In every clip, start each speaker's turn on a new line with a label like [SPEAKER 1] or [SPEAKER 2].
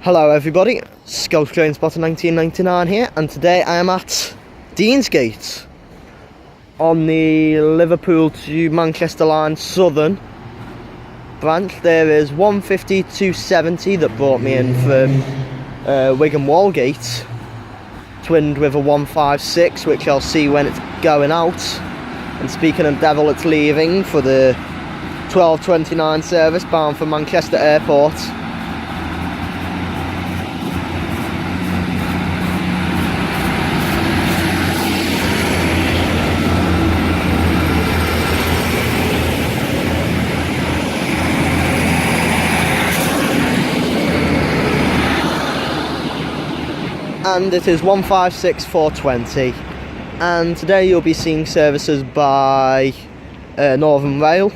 [SPEAKER 1] Hello everybody, Scout Train Spotter 1999 here, and today I am at Deansgate on the Liverpool to Manchester line southern branch. There is 150-270 that brought me in from Wigan Walgate, twinned with a 156, which I'll see when it's going out. And speaking of devil, it's leaving for the 12:29 service bound for Manchester Airport. And it is 156-420, and today you'll be seeing services by Northern Rail,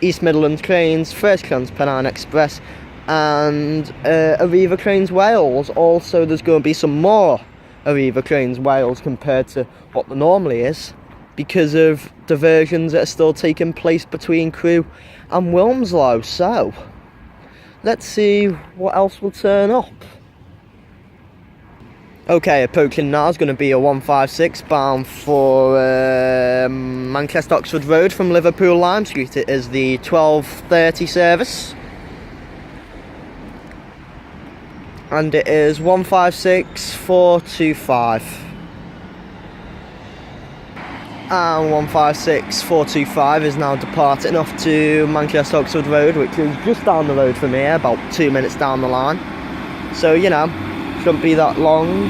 [SPEAKER 1] East Midlands Trains, First Class Pennine Express, and Arriva Trains Wales. Also, there's going to be some more Arriva Trains Wales compared to what there normally is, because of diversions that are still taking place between Crewe and Wilmslow. So, let's see what else will turn up. Okay, approaching now is going to be a 156 bound for Manchester Oxford Road from Liverpool Lime Street. It is the 12:30 service, and it is 156-425. And 156-425 is now departing off to Manchester Oxford Road, which is just down the road from here, about 2 minutes down the line. So, you know, shouldn't be that long.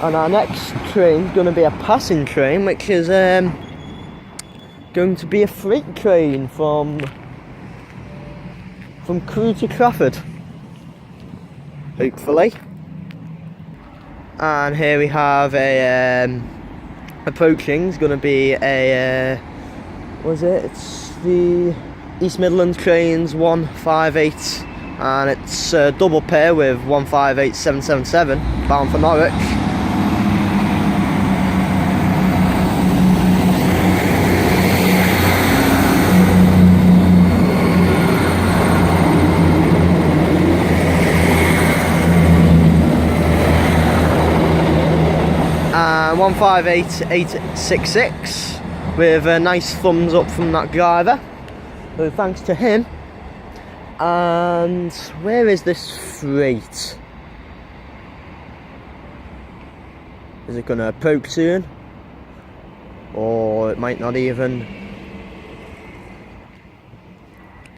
[SPEAKER 1] And our next train is going to be a passing train, which is going to be a freight train from Crewe to Trafford, hopefully. And here we have a approaching is going to be a it's the East Midlands Trains 158, and it's a double pair with 158777 bound for Norwich. And 158866 with a nice thumbs up from that driver, so thanks to him. And where is this freight? Is it going to approach soon, or it might not even,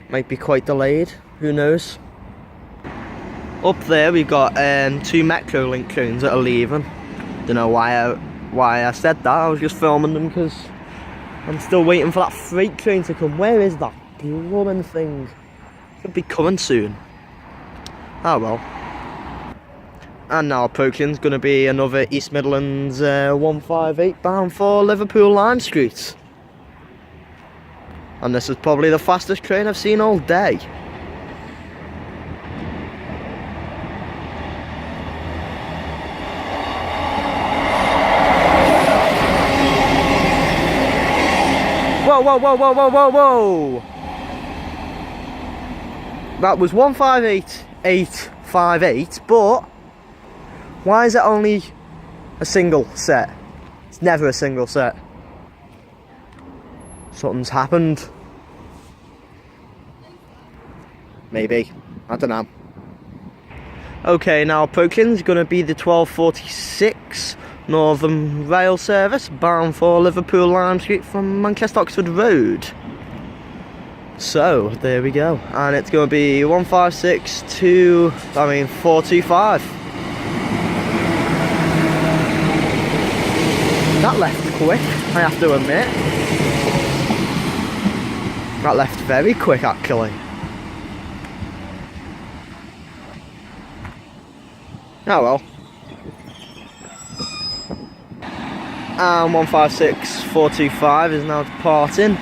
[SPEAKER 1] might be quite delayed, who knows. Up there we've got two Metrolink trains that are leaving. Don't know why I said that. I was just filming them because I'm still waiting for that freight train to come. Where is that blooming thing? Should be coming soon. Oh well. And now approaching is going to be another East Midlands 158 bound for Liverpool Lime Street. And this is probably the fastest train I've seen all day. Whoa, whoa, whoa, whoa, whoa, whoa, whoa! That was 158858, but why is it only a single set? It's never a single set. Something's happened. Maybe. I don't know. Okay, now approaching is going to be the 1246 Northern Rail service bound for Liverpool Lime Street from Manchester Oxford Road. So there we go, and it's going to be 425. That left quick, I have to admit. That left very quick actually. Oh well. And 156425 is now departing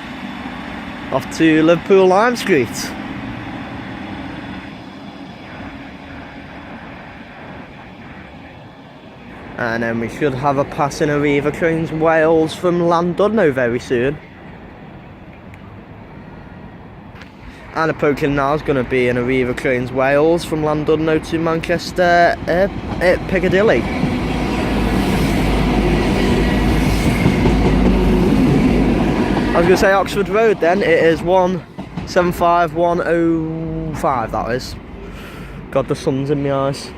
[SPEAKER 1] off to Liverpool Lime Street. And then we should have a passing Arriva trains Wales from Llandudno very soon. And approaching now is going to be an Arriva trains Wales from Llandudno to Manchester Piccadilly. I was going to say Oxford Road then, it is 175105, that is. God, the sun's in my eyes.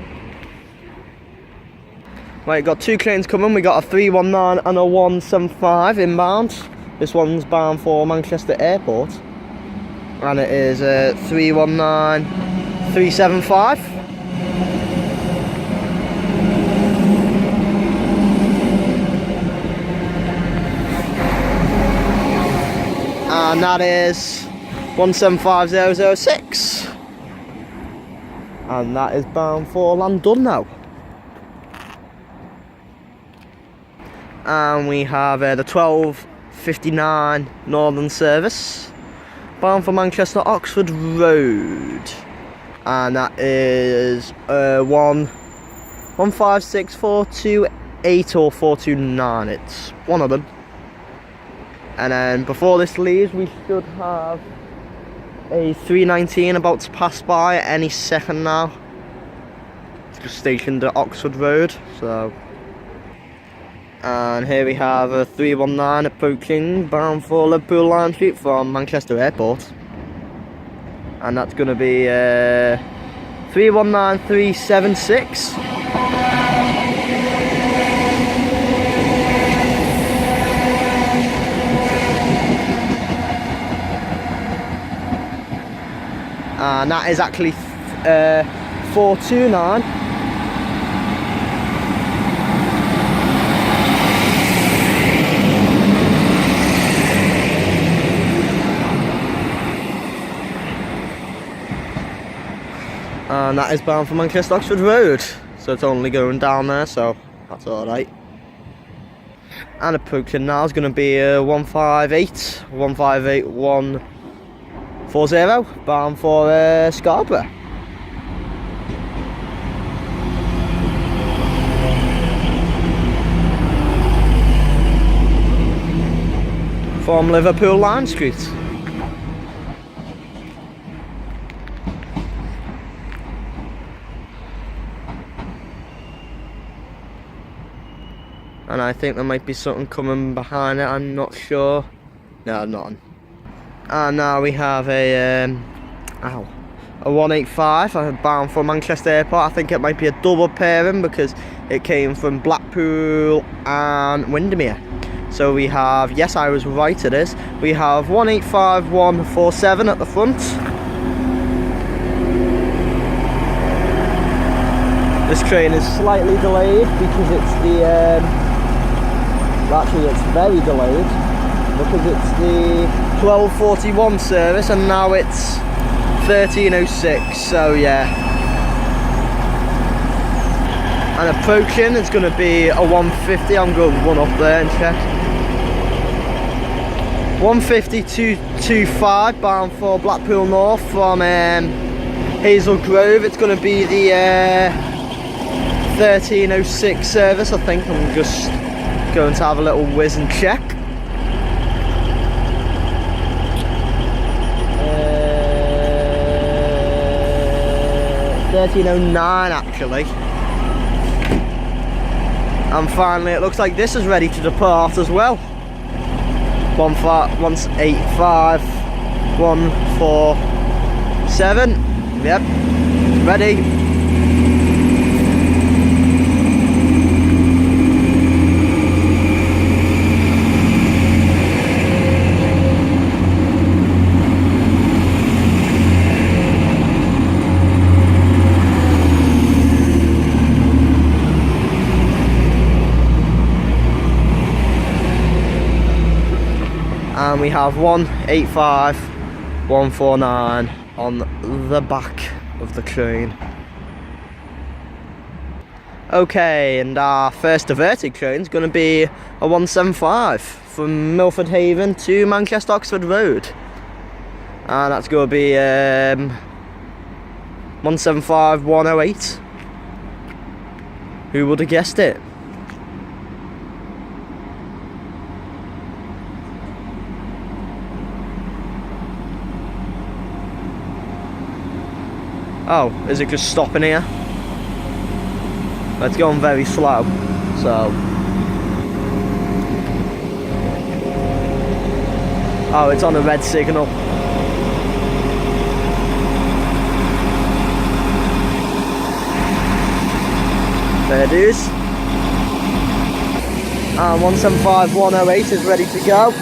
[SPEAKER 1] Right, got two trains coming. We got a 319 and a 175 inbound. This one's bound for Manchester Airport. And it is 319 375. And that is 175006. And that is bound for Llandudno. And we have the 1259 Northern service bound for Manchester Oxford Road, and that is 1564228 or 429. It's one of them. And then before this leaves, we should have a 319 about to pass by any second now. It's just stationed at Oxford Road, so. And here we have a 319 approaching bound for Liverpool Line Street from Manchester Airport. And that's going to be 319376. And that is actually 429. And that is bound for Manchester Oxford Road, so it's only going down there, so that's alright. And approaching now is going to be 158140 bound for Scarborough. From Liverpool Line Street. And I think there might be something coming behind it, I'm not sure. No, nothing. And now we have a 185 bound for Manchester Airport. I think it might be a double pairing because it came from Blackpool and Windermere. So we have, yes, I was right, it is. We have 185147 at the front. This train is slightly delayed because it's the actually it's very delayed because it's the 1241 service and now it's 1306, so yeah. And approaching it's going to be a 150. I'm going to run up there and check. 15225 bound for Blackpool North from Hazel Grove. It's going to be the 1306 service, I think. I'm just going to have a little whiz and check. 1309 actually. And finally it looks like this is ready to depart as well. 185-147. Yep, it's ready. And we have 185-149 on the back of the train. Okay, and our first diverted train is going to be a 175 from Milford Haven to Manchester Oxford Road. And that's going to be 175-108. Who would have guessed it? Oh, is it just stopping here? It's going very slow, so. Oh, it's on a red signal. There it is. And 175108 is ready to go.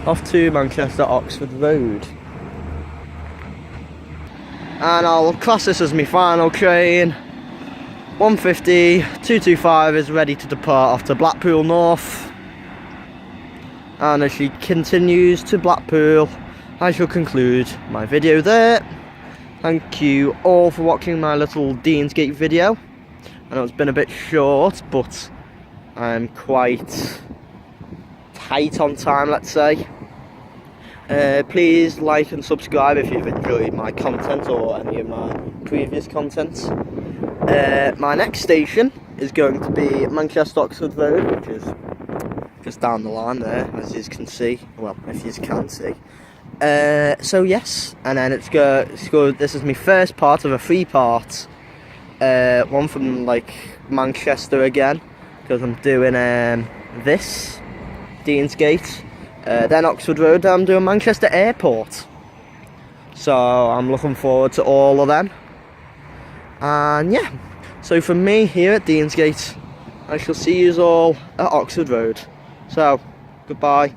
[SPEAKER 1] Off to Manchester Oxford Road. And I'll class this as my final train. 150 225 is ready to depart off to Blackpool North. And as she continues to Blackpool, I shall conclude my video there. Thank you all for watching my little Deansgate video. I know it's been a bit short, but I'm quite tight on time, let's say. Please like and subscribe if you've enjoyed my content or any of my previous content. My next station is going to be Manchester Oxford Road, which is just down the line there, as you can see. Well, if you can see. So yes, and then it's go. This is my first part of a 3-part one from like Manchester again, because I'm doing this Deansgate. Then Oxford Road, I'm doing Manchester Airport. So I'm looking forward to all of them. And yeah, so from me here at Deansgate, I shall see you all at Oxford Road. So, goodbye.